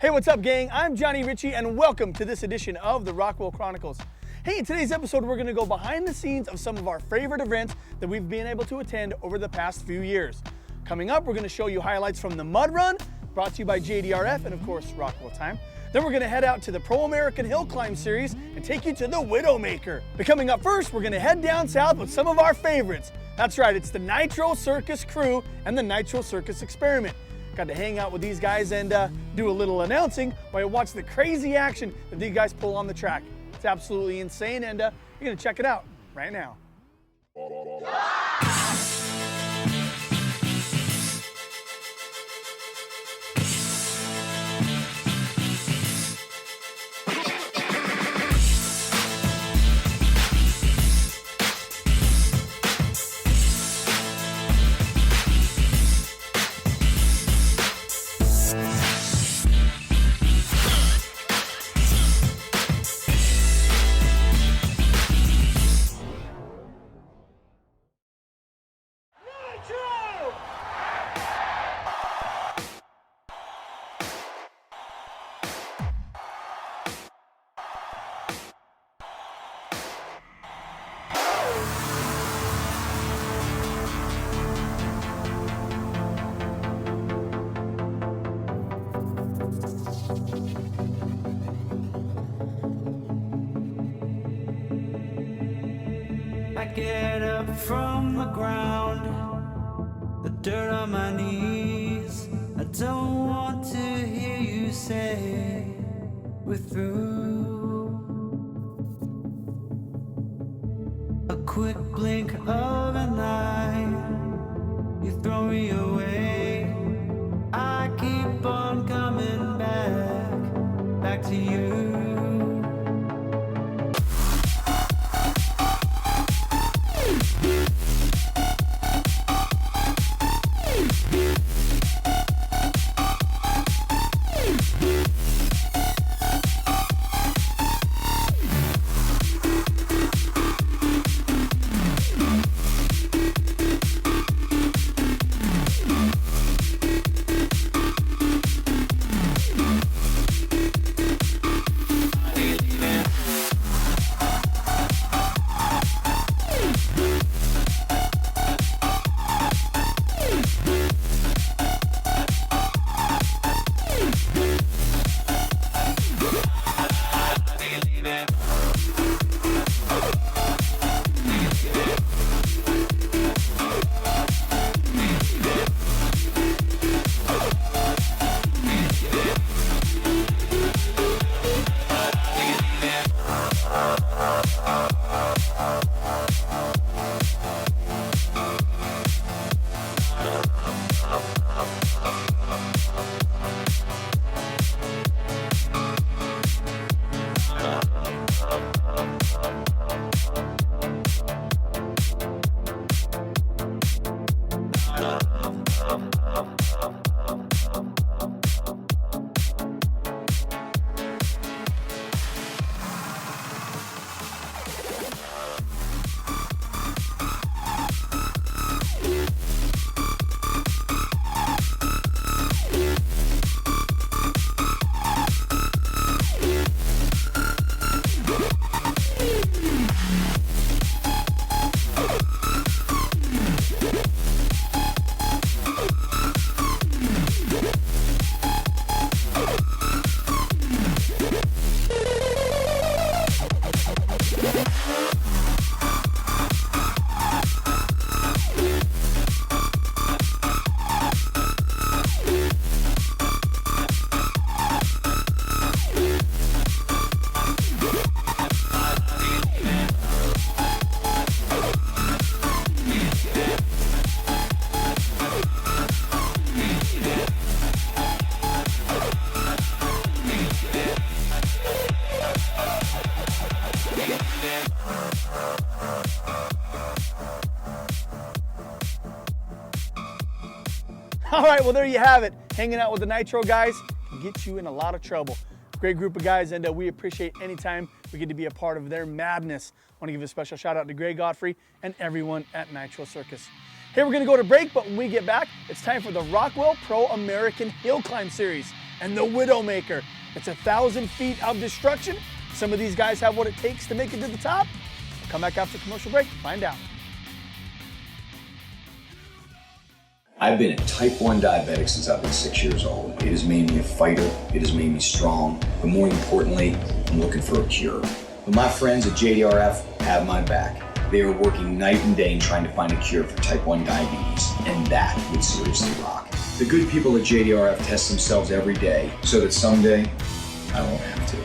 Hey, what's up, gang? I'm Johnny Ritchie, and welcome to this edition of the Rockwell Chronicles. Hey, in today's episode, we're going to go behind the scenes of some of our favorite events that we've been able to attend over the past few years. Coming up, we're going to show you highlights from the Mud Run, brought to you by JDRF and, of course, Rockwell Time. Then we're going to head out to the Pro American Hill Climb Series and take you to the Widowmaker. But coming up first, we're going to head down south with some of our favorites. That's right, it's the Nitro Circus crew and the Nitro Circus Experiment. Got to hang out with these guys and do a little announcing while you watch the crazy action that these guys pull on the track. It's absolutely insane, and you're going to check it out right now. I get up from the ground, the dirt on my knees. I don't want to hear you say we're through. A quick blink of an eye, you throw me away. I keep on coming back to you. All right, well, there you have it. Hanging out with the Nitro guys can get you in a lot of trouble. Great group of guys, and we appreciate any time we get to be a part of their madness. I want to give a special shout out to Greg Godfrey and everyone at Nitro Circus. Hey, we're going to go to break, but when we get back, it's time for the Rockwell Pro American Hill Climb Series. and the Widowmaker. It's 1,000 feet of destruction. Some of these guys have what it takes to make it to the top. We'll come back after commercial break to find out. I've been a type 1 diabetic since I've been 6 years old. It has made me a fighter, it has made me strong, but more importantly, I'm looking for a cure. But my friends at JDRF have my back. They are working night and day in trying to find a cure for type 1 diabetes, and that would seriously rock. The good people at JDRF test themselves every day so that someday I won't have to.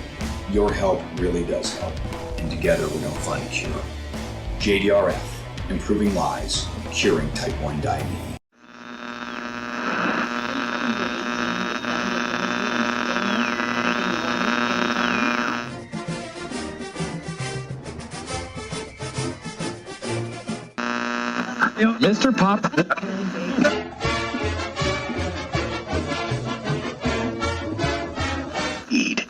Your help really does help, and together we're gonna find a cure. JDRF, improving lives, curing type 1 diabetes. Mr. Pop. Eat.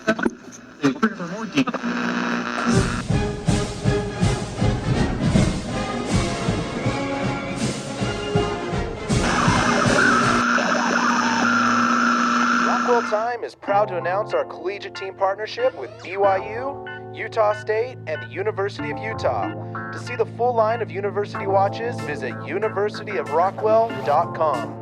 Rockwell Time is proud to announce our collegiate team partnership with BYU, Utah State, and the University of Utah. To see the full line of university watches, visit universityofrockwell.com.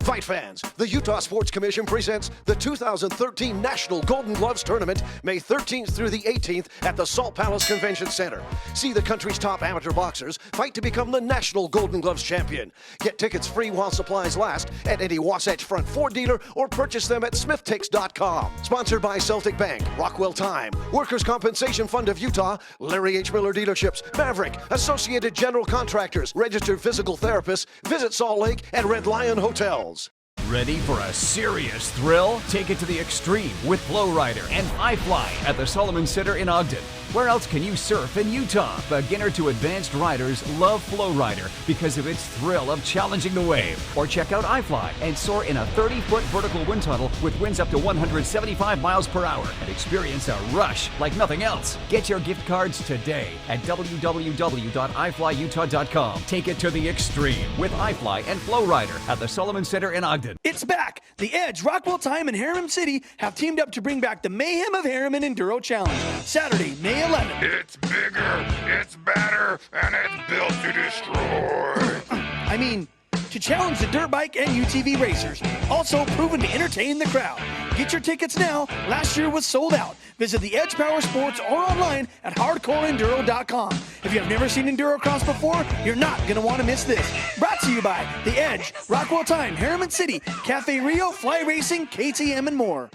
Fight fans, the Utah Sports Commission presents the 2013 National Golden Gloves Tournament, May 13th through the 18th at the Salt Palace Convention Center. See the country's top amateur boxers fight to become the National Golden Gloves champion. Get tickets free while supplies last at any Wasatch Front Ford dealer or purchase them at SmithTix.com. Sponsored by Celtic Bank, Rockwell Time, Workers' Compensation Fund of Utah, Larry H. Miller Dealerships, Maverick, Associated General Contractors, Registered Physical Therapists, Visit Salt Lake, and Red Lion Hotels. Ready for a serious thrill? Take it to the extreme with Flow Rider and iFly at the Solomon Center in Ogden. Where else can you surf in Utah? Beginner to advanced riders love Flow Rider because of its thrill of challenging the wave. Or check out iFly and soar in a 30-foot vertical wind tunnel with winds up to 175 miles per hour and experience a rush like nothing else. Get your gift cards today at www.iflyutah.com. Take it to the extreme with iFly and Flow Rider at the Solomon Center in Ogden. It's back! The Edge, Rockwell Time, and Harriman City have teamed up to bring back the Mayhem of Harriman Enduro Challenge, Saturday, May 11th. It's bigger, it's better, and it's built to destroy. I mean, to challenge the dirt bike and UTV racers, also proven to entertain the crowd. Get your tickets now. Last year was sold out. Visit the Edge Power Sports or online at hardcoreenduro.com. If you have never seen Endurocross before, you're not going to want to miss this. Brought to you by The Edge, Rockwell Time, Harriman City, Cafe Rio, Fly Racing, KTM, and more.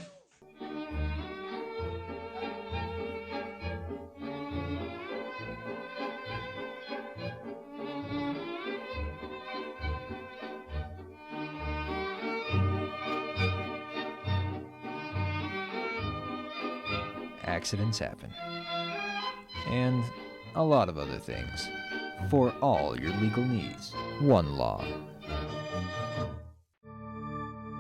Accidents happen. And a lot of other things. For all your legal needs, one law.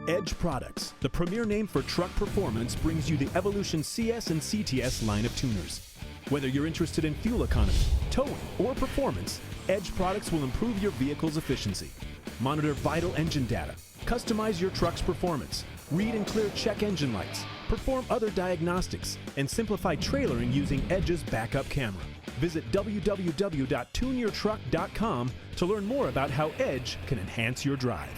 Edge Products, the premier name for truck performance, brings you the Evolution CS and CTS line of tuners. Whether you're interested in fuel economy, towing, or performance, Edge Products will improve your vehicle's efficiency. Monitor vital engine data, customize your truck's performance, read and clear check engine lights, perform other diagnostics, and simplify trailering using Edge's backup camera. Visit www.tuneyourtruck.com to learn more about how Edge can enhance your drive.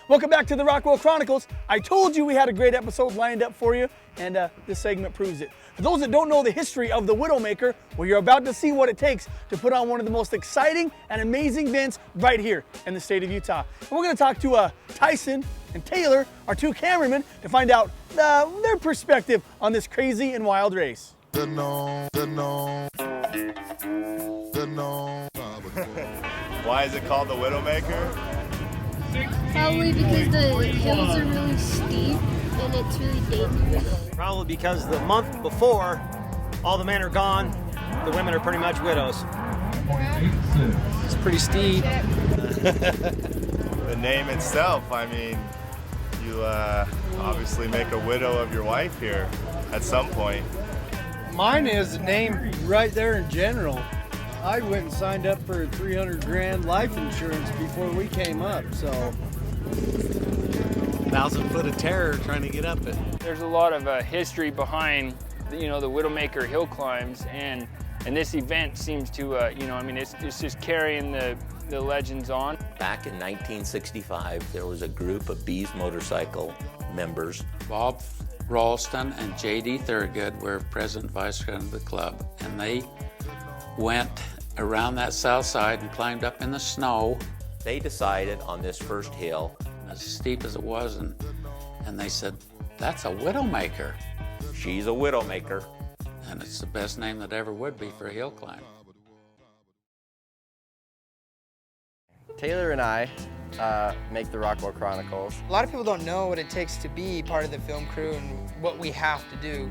Welcome back to the Rockwell Chronicles. I told you we had a great episode lined up for you, and this segment proves it. For those that don't know the history of the Widowmaker, well, you're about to see what it takes to put on one of the most exciting and amazing events right here in the state of Utah. And we're going to talk to Tyson and Taylor, our two cameramen, to find out their perspective on this crazy and wild race. Why is it called the Widowmaker? Probably because the hills are really steep and it's really dangerous. Probably because the month before, all the men are gone, the women are pretty much widows. It's pretty steep. The name itself, I mean, You obviously make a widow of your wife here at some point. Mine is named right there in general. I went and signed up for 300 grand life insurance before we came up, so. 1,000 foot of terror trying to get up it. There's a lot of history behind, the Widowmaker hill climbs, and this event seems to, it's just carrying the legends on. Back in 1965, there was a group of Bees motorcycle members. Bob Ralston and J.D. Thurgood were president vice president of the club, and they went around that south side and climbed up in the snow. They decided on this first hill, as steep as it was, and they said, that's a Widowmaker. She's a Widowmaker. And it's the best name that ever would be for a hill climb. Taylor and I make the Rockwell Chronicles. A lot of people don't know what it takes to be part of the film crew and what we have to do.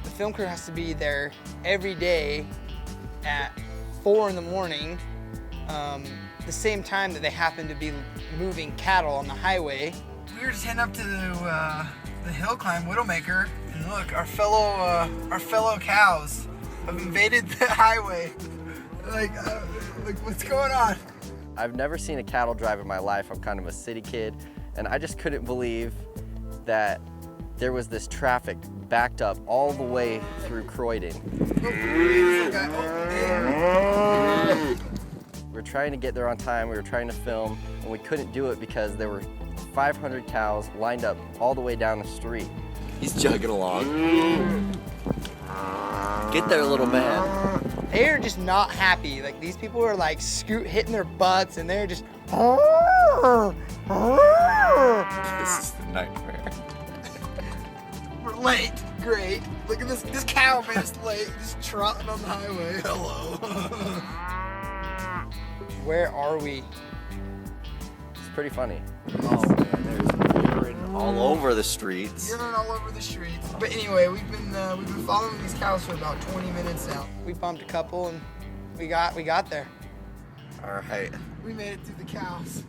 The film crew has to be there every day at 4 in the morning, the same time that they happen to be moving cattle on the highway. We were just heading up to the hill climb, Widowmaker, and look, our fellow cows have invaded the highway. Like, what's going on? I've never seen a cattle drive in my life. I'm kind of a city kid, and I just couldn't believe that there was this traffic backed up all the way through Croydon. We were trying to get there on time, we were trying to film, and we couldn't do it because there were 500 cows lined up all the way down the street. He's jugging along. Get there, little man. They're just not happy. Like, these people are like hitting their butts, and they're just. This is the nightmare. We're late. Great. Look at this cow man is late, just trotting on the highway. Hello. Where are we? It's pretty funny. Oh man, there's urine all over the streets. Urine all over the streets. But anyway, we've been following these cows for about 20 minutes now. We bumped a couple and we got there. All right. We made it through the cows.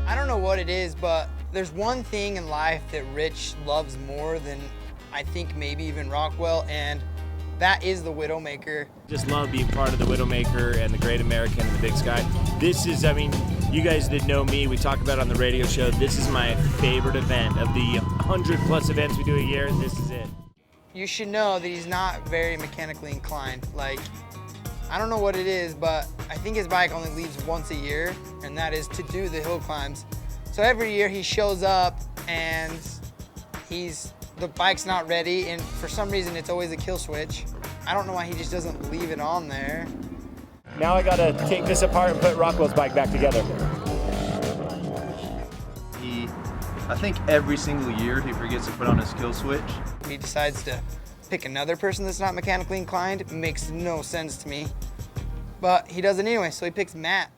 I don't know what it is, but there's one thing in life that Rich loves more than I think maybe even Rockwell, and that is the Widowmaker. Just love being part of the Widowmaker and the Great American and the Big Sky. This is, I mean, you guys that know me, we talk about it on the radio show, this is my favorite event. Of the 100+ events we do a year, this is it. You should know that he's not very mechanically inclined. Like, I don't know what it is, but I think his bike only leaves once a year, and that is to do the hill climbs. So every year he shows up and the bike's not ready, and for some reason it's always a kill switch. I don't know why he just doesn't leave it on there. Now I gotta take this apart and put Rockwell's bike back together. I think every single year he forgets to put on his kill switch. He decides to pick another person that's not mechanically inclined. It makes no sense to me. But he does it anyway, so he picks Matt.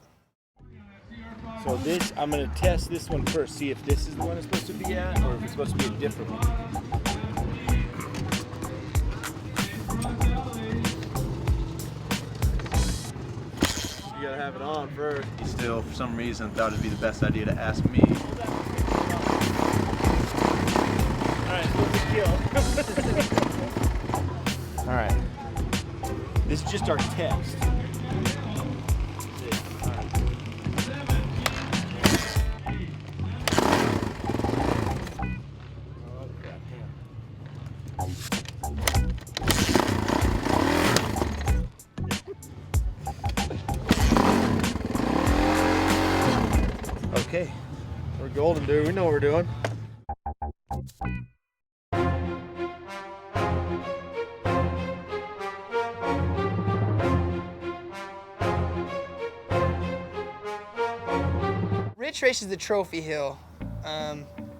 So this, I'm gonna test this one first, see if this is the one it's supposed to be at, or if it's supposed to be a different one. You gotta have it on first. He still, for some reason, thought it'd be the best idea to ask me. All right, this is just our test. Okay, we're golden, dude. We know what we're doing. Rich races the trophy hill.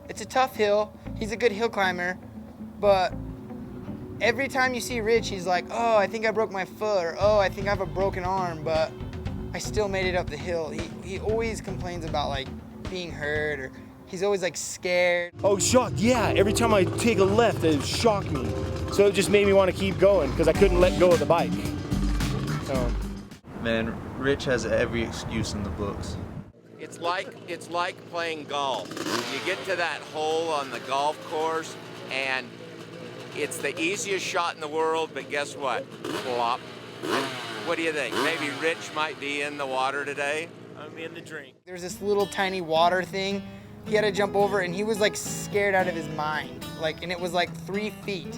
It's a tough hill. He's a good hill climber, but every time you see Rich, he's like, oh, I think I broke my foot, or oh, I think I have a broken arm, but I still made it up the hill. He always complains about like being hurt, or he's always like scared. Oh, shocked, yeah. Every time I take a left, it shocked me. So it just made me want to keep going because I couldn't let go of the bike. So. Man, Rich has every excuse in the books. It's like playing golf. You get to that hole on the golf course, and it's the easiest shot in the world, but guess what? Flop. What do you think? Maybe Rich might be in the water today? I'm in the drink. There's this little tiny water thing. He had to jump over, and he was like scared out of his mind. And it was like 3 feet.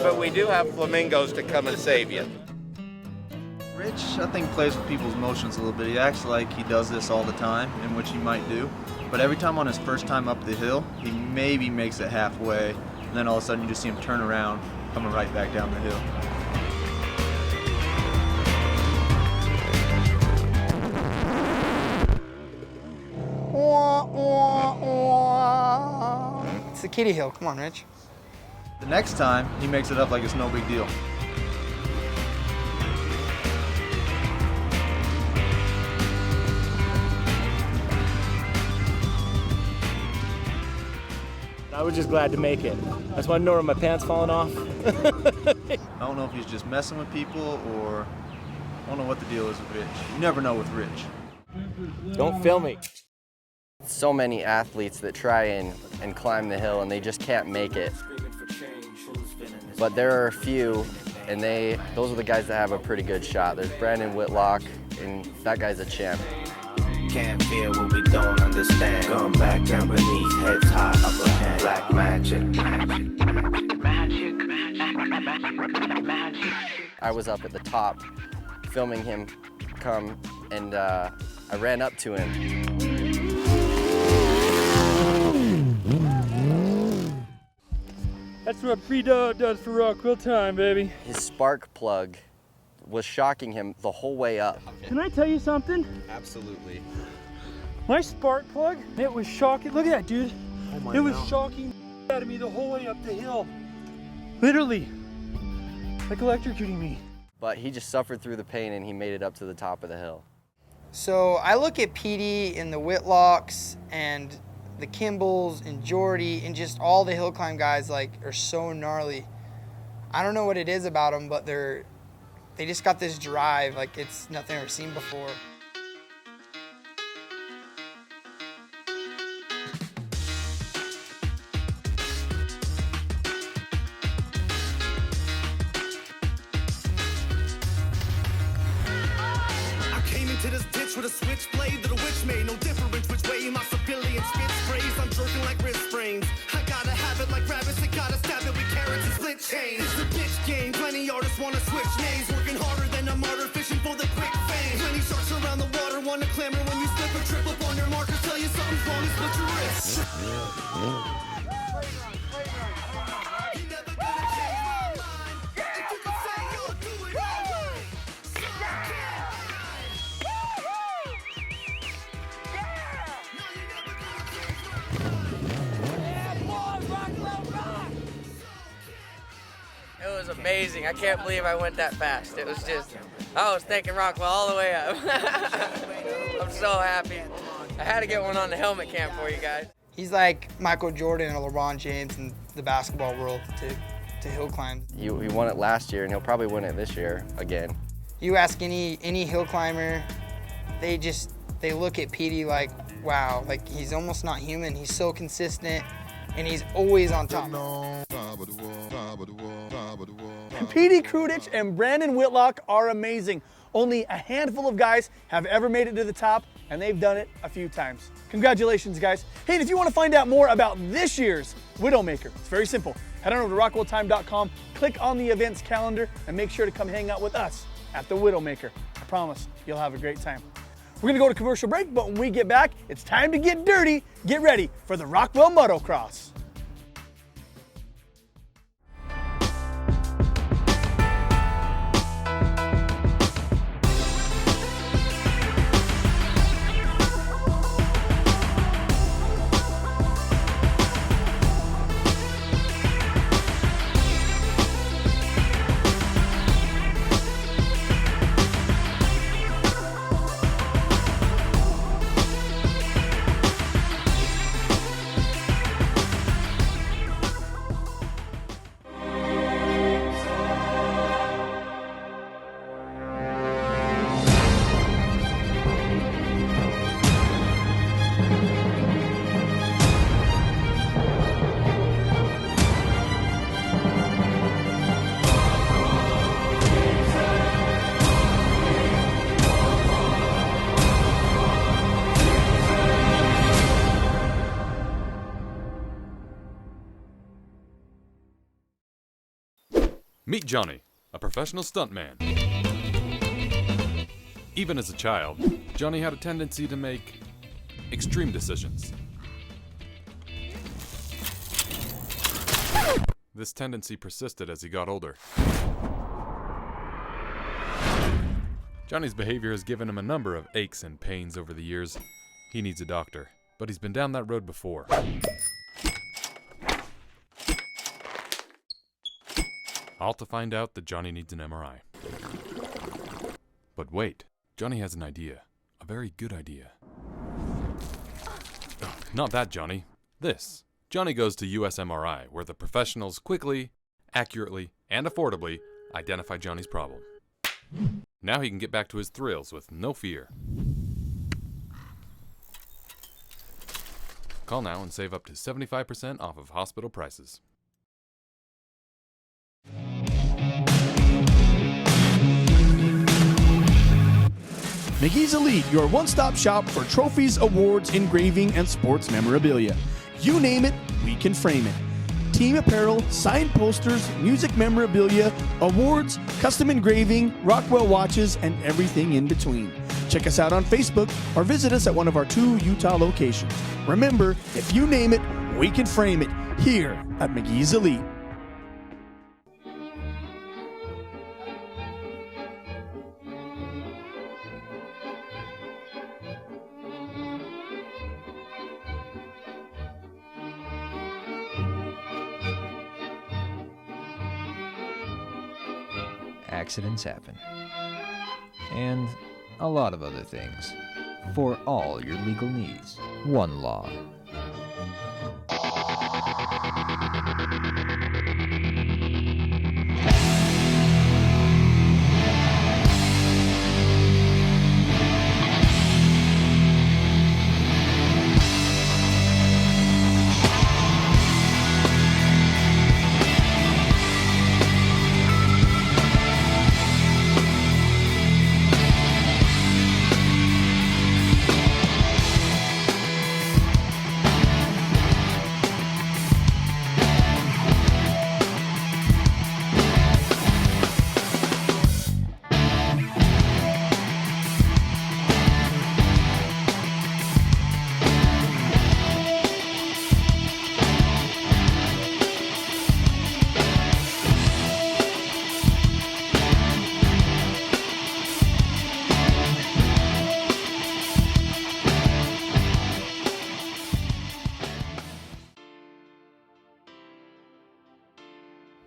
But we do have flamingos to come and save you. Rich, I think, plays with people's emotions a little bit. He acts like he does this all the time, in which he might do. But every time on his first time up the hill, he maybe makes it halfway, and then all of a sudden you just see him turn around, coming right back down the hill. It's the kiddie hill. Come on, Rich. The next time, he makes it up like it's no big deal. I was just glad to make it. I just want to know where my pants falling off. I don't know if he's just messing with people or I don't know what the deal is with Rich. You never know with Rich. Don't film me. So many athletes that try and climb the hill and they just can't make it. But there are a few, and those are the guys that have a pretty good shot. There's Brandon Whitlock, and that guy's a champ. Can't feel what we don't understand. Going back down beneath, heads high, upper hand. Black magic. I was up at the top filming him come, and I ran up to him. That's what P-Dog does for Rockwell time, baby. His spark plug was shocking him the whole way up. Can I tell you something? Absolutely. My spark plug, it was shocking. Look at that, dude. Oh it was shocking out of me the whole way up the hill. Literally, like electrocuting me. But he just suffered through the pain and he made it up to the top of the hill. So I look at Petey and the Whitlocks and the Kimballs and Jordy and just all the hill climb guys are so gnarly. I don't know what it is about them, but they just got this drive like it's nothing I've ever seen before. To this ditch with a switchblade that a witch made. No difference which way my civilian spit sprays. I'm jerking like wrist sprains. I gotta have it like rabbits. They gotta stab it with carrots and split chains. It's a bitch game. Plenty artists wanna switch names. Working harder than a martyr, fishing for the quick fame. Plenty sharks around the water wanna clamor when you slip or trip up on your markers. Tell you something's wrong and split your wrist. It was amazing. I can't believe I went that fast. It was just, I was thanking Rockwell all the way up. I'm so happy. I had to get one on the helmet cam for you guys. He's like Michael Jordan or LeBron James in the basketball world to hill climb. He won it last year and he'll probably win it this year again. You ask any hill climber, they look at Petey like, wow, like he's almost not human. He's so consistent and he's always on top. Petey Krudich and Brandon Whitlock are amazing. Only a handful of guys have ever made it to the top, and they've done it a few times. Congratulations, guys. Hey, and if you want to find out more about this year's Widowmaker, it's very simple. Head on over to rockwelltime.com, click on the events calendar, and make sure to come hang out with us at the Widowmaker. I promise you'll have a great time. We're going to go to commercial break, but when we get back, it's time to get dirty. Get ready for the Rockwell Motocross. Meet Johnny, a professional stuntman. Even as a child, Johnny had a tendency to make extreme decisions. This tendency persisted as he got older. Johnny's behavior has given him a number of aches and pains over the years. He needs a doctor, but he's been down that road before. All to find out that Johnny needs an MRI. But wait, Johnny has an idea. A very good idea. Oh, not that, Johnny. This. Johnny goes to US MRI, where the professionals quickly, accurately, and affordably identify Johnny's problem. Now he can get back to his thrills with no fear. Call now and save up to 75% off of hospital prices. McGee's Elite, your one-stop shop for trophies, awards, engraving, and sports memorabilia. You name it, we can frame it. Team apparel, signed posters, music memorabilia, awards, custom engraving, Rockwell watches, and everything in between. Check us out on Facebook or visit us at one of our 2 Utah locations. Remember, if you name it, we can frame it here at McGee's Elite. Accidents happen. And a lot of other things. For all your legal needs, one law.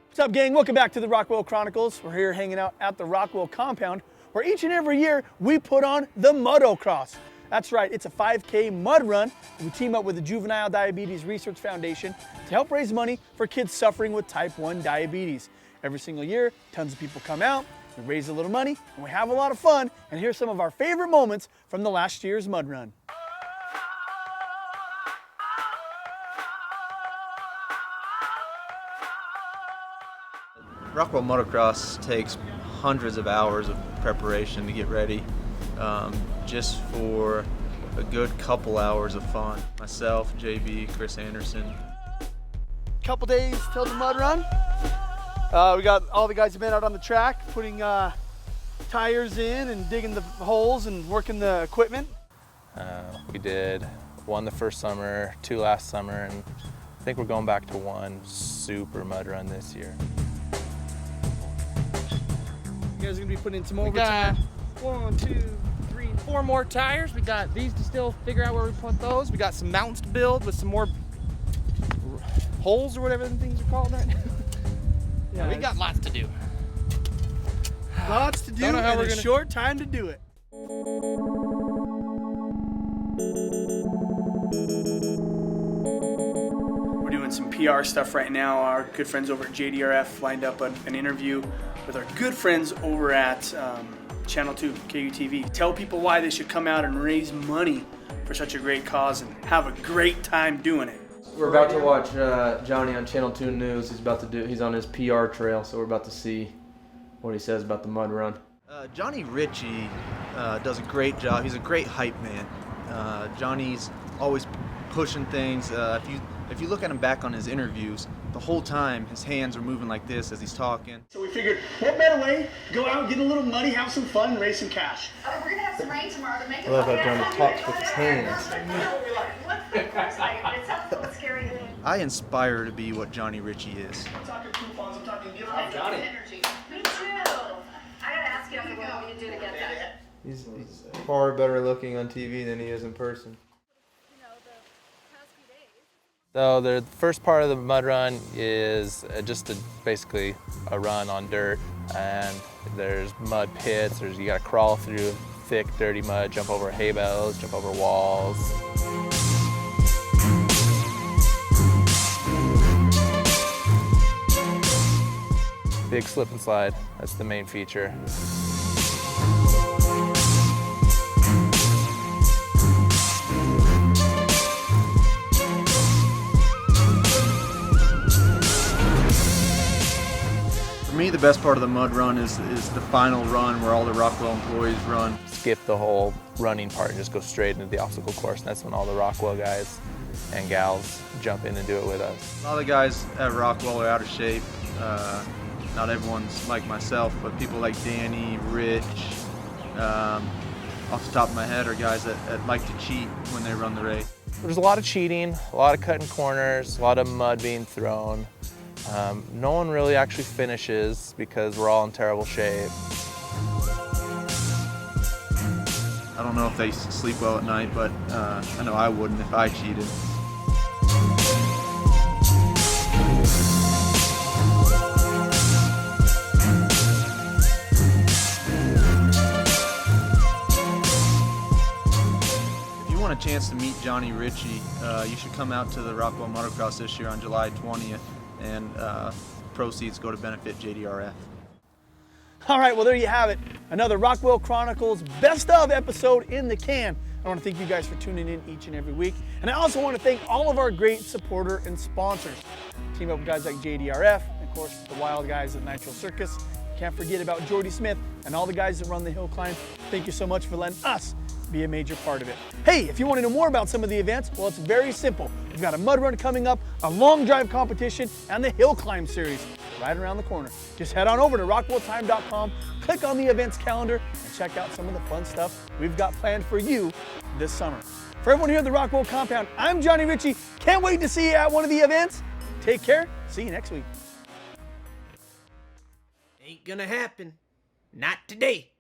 What's up, gang? Welcome back to the Rockwell Chronicles. We're here hanging out at the Rockwell compound, where each and every year we put on the Mudocross. That's right, it's a 5K mud run. We team up with the Juvenile Diabetes Research Foundation to help raise money for kids suffering with type 1 diabetes. Every single year, tons of people come out, we raise a little money, and we have a lot of fun. And here's some of our favorite moments from the last year's mud run. Rockwell Motocross takes hundreds of hours of preparation to get ready, just for a good couple hours of fun. Myself, JB, Chris Anderson. Couple days till the mud run. We got all the guys have been out on the track putting tires in and digging the holes and working the equipment. We did 1 the first summer, 2 last summer, and I think we're going back to 1 super mud run this year. You guys are gonna be putting in some We got overtime. 1, 2, 3, 4 more tires. We got these to still figure out where we put those. We got some mountains to build with some more holes or whatever the things are called right now. Yeah, we got lots to do. Lots to do Don't know how and we're a gonna- short time to do it. We're doing some PR stuff right now. Our good friends over at JDRF lined up an interview with our good friends over at Channel 2, KUTV. Tell people why they should come out and raise money for such a great cause and have a great time doing it. We're about to watch Johnny on Channel 2 News. He's on his PR trail, so we're about to see what he says about the mud run. Johnny Ritchie does a great job. He's a great hype man. Johnny's always pushing things. If you If you look at him back on his interviews, the whole time his hands are moving like this as he's talking. So we figured, what better way? Go out, get a little muddy, have some fun, and raise some cash. Oh, we're gonna have some rain tomorrow to make it. I love how Johnny talks with his hands. I aspire to be what Johnny Ritchie is. I'm talking coupons, I'm talking gift cards. Johnny. Energy. Me too. I gotta ask you what we can do to get that. He's far better looking on TV than he is in person. So the first part of the mud run is basically a run on dirt, and there's mud pits. You got to crawl through thick, dirty mud, jump over hay bales, jump over walls. Big slip and slide. That's the main feature. For me, the best part of the mud run is the final run where all the Rockwell employees run. Skip the whole running part and just go straight into the obstacle course, and that's when all the Rockwell guys and gals jump in and do it with us. A lot of the guys at Rockwell are out of shape. Not everyone's like myself, but people like Danny, Rich, off the top of my head, are guys that like to cheat when they run the race. There's a lot of cheating, a lot of cutting corners, a lot of mud being thrown. No one really actually finishes because we're all in terrible shape. I don't know if they sleep well at night, but I know I wouldn't if I cheated. If you want a chance to meet Johnny Ritchie, you should come out to the Rockwell Motocross this year on July 20th, and proceeds go to benefit JDRF. All right, well, there you have it. Another Rockwell Chronicles Best Of episode in the can. I want to thank you guys for tuning in each and every week. And I also want to thank all of our great supporter and sponsors. Team up with guys like JDRF, and of course, the wild guys at Nitro Circus. Can't forget about Jordy Smith and all the guys that run the hill climb. Thank you so much for letting us be a major part of it. Hey, if you want to know more about some of the events, well, it's very simple. We've got a mud run coming up, a long drive competition, and the hill climb series right around the corner. Just head on over to rockwelltime.com, click on the events calendar, and check out some of the fun stuff we've got planned for you this summer. For everyone here at the Rockwell compound, I'm Johnny Ritchie. Can't wait to see you at one of the events. Take care. See you next week. Ain't gonna happen. Not today.